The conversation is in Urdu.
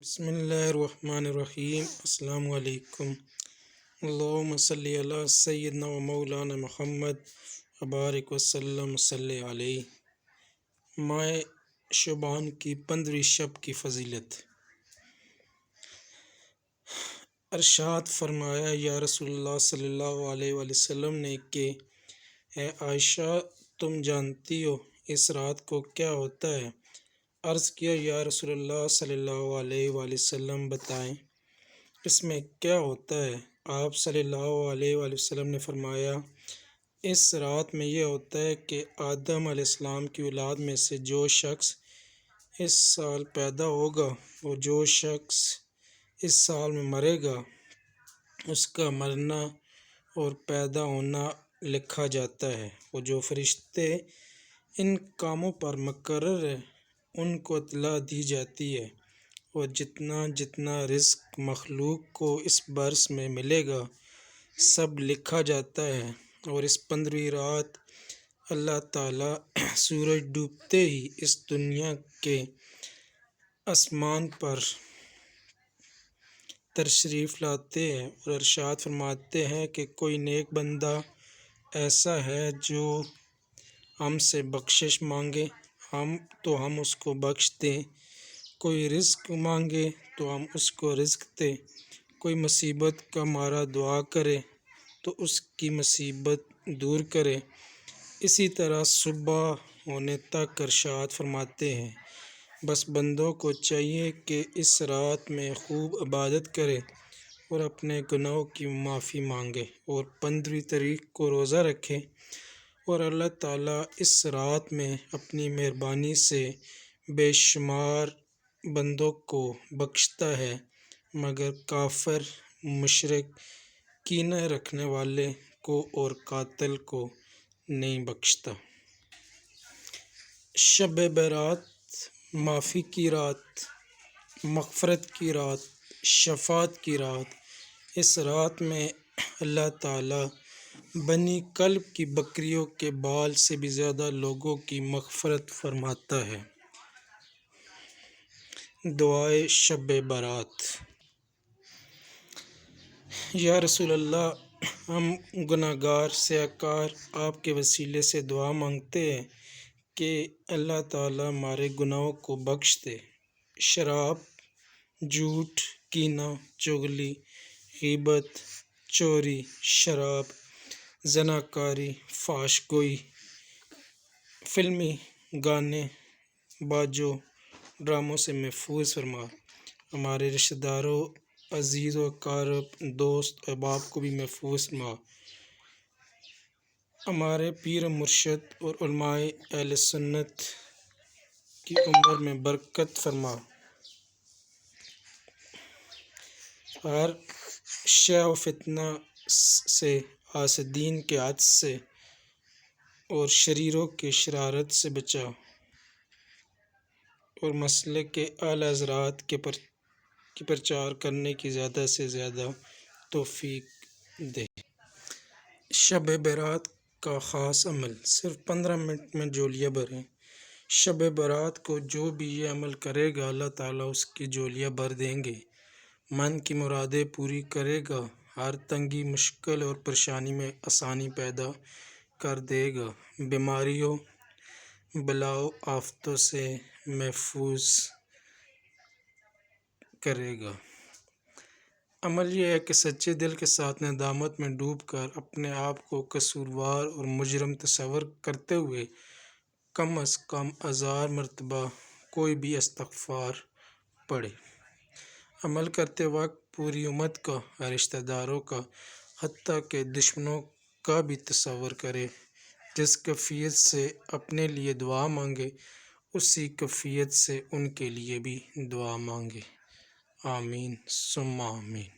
بسم اللہ الرحمن الرحیم۔ السلام علیکم۔ اللہم صلی علی سیدنا و مولانا محمد وبارک وسلم صلی علیہ۔ ماہ شعبان کی 15ویں شب کی فضیلت۔ ارشاد فرمایا، یا رسول اللہ صلی اللہ علیہ وآلہ وسلم نے کہ اے عائشہ، تم جانتی ہو اس رات کو کیا ہوتا ہے؟ عرض کیا، یا رسول اللہ صلی اللہ علیہ وآلہ وسلم بتائیں، اس میں کیا ہوتا ہے؟ آپ صلی اللہ علیہ وآلہ وسلم نے فرمایا، اس رات میں یہ ہوتا ہے کہ آدم علیہ السلام کی اولاد میں سے جو شخص اس سال پیدا ہوگا اور جو شخص اس سال میں مرے گا، اس کا مرنا اور پیدا ہونا لکھا جاتا ہے، اور جو فرشتے ان کاموں پر مقرر ہیں ان کو اطلاع دی جاتی ہے، اور جتنا جتنا رزق مخلوق کو اس برس میں ملے گا سب لکھا جاتا ہے۔ اور اس 15ویں رات اللہ تعالیٰ سورج ڈوبتے ہی اس دنیا کے آسمان پر تشریف لاتے ہیں اور ارشاد فرماتے ہیں کہ کوئی نیک بندہ ایسا ہے جو ہم سے بخشش مانگے تو ہم اس کو بخش دیں، کوئی رزق مانگے تو ہم اس کو رزق دیں، کوئی مصیبت کا مارا دعا کرے تو اس کی مصیبت دور کرے۔ اسی طرح صبح ہونے تک ارشاد فرماتے ہیں، بس بندوں کو چاہیے کہ اس رات میں خوب عبادت کرے اور اپنے گناہوں کی معافی مانگے اور 15ویں تاریخ کو روزہ رکھے، اور اللہ تعالیٰ اس رات میں اپنی مہربانی سے بے شمار بندوں کو بخشتا ہے، مگر کافر، مشرک، کینہ رکھنے والے کو اور قاتل کو نہیں بخشتا۔ شب برات معافی کی رات، مغفرت کی رات، شفاعت کی رات۔ اس رات میں اللہ تعالیٰ بنی کلب کی بکریوں کے بال سے بھی زیادہ لوگوں کی مغفرت فرماتا ہے۔ دعائے شب برات۔ یا رسول اللہ، ہم گناہ گار سیاہ کار آپ کے وسیلے سے دعا مانگتے ہیں کہ اللہ تعالیٰ ہمارے گناہوں کو بخش دے۔ شراب، جھوٹ، کینہ، چغلی، غیبت، چوری، شراب، زناکاری، فحش گوئی، فلمی گانے، باجوں، ڈراموں سے محفوظ فرما۔ ہمارے رشتہ داروں، عزیز و اقارب، دوست احباب کو بھی محفوظ فرما۔ ہمارے پیر و مرشد اور علماء اہل سنت کی عمر میں برکت فرما۔ ہر شے و فتنہ سے، حاسدین کے حد سے اور شریروں کے شرارت سے بچا، اور مسلک کے اعلیٰ حضرات کے پرچار کرنے کی زیادہ سے زیادہ توفیق دے۔ شب برات کا خاص عمل، صرف 15 منٹ میں جھولیاں بھریں۔ شب برات کو جو بھی یہ عمل کرے گا اللہ تعالیٰ اس کی جھولیاں بھر دیں گے، من کی مرادیں پوری کرے گا، ہر تنگی، مشکل اور پریشانی میں آسانی پیدا کر دے گا، بیماریوں، بلاؤ آفتوں سے محفوظ کرے گا۔ عمل یہ ہے کہ سچے دل کے ساتھ ندامت میں ڈوب کر اپنے آپ کو قصوروار اور مجرم تصور کرتے ہوئے کم از کم 1000 مرتبہ کوئی بھی استغفار پڑھے۔ عمل کرتے وقت پوری امت کا، رشتہ داروں کا، حتیٰ کہ دشمنوں کا بھی تصور کرے۔ جس کیفیت سے اپنے لیے دعا مانگے اسی کیفیت سے ان کے لیے بھی دعا مانگے۔ آمین ثم آمین۔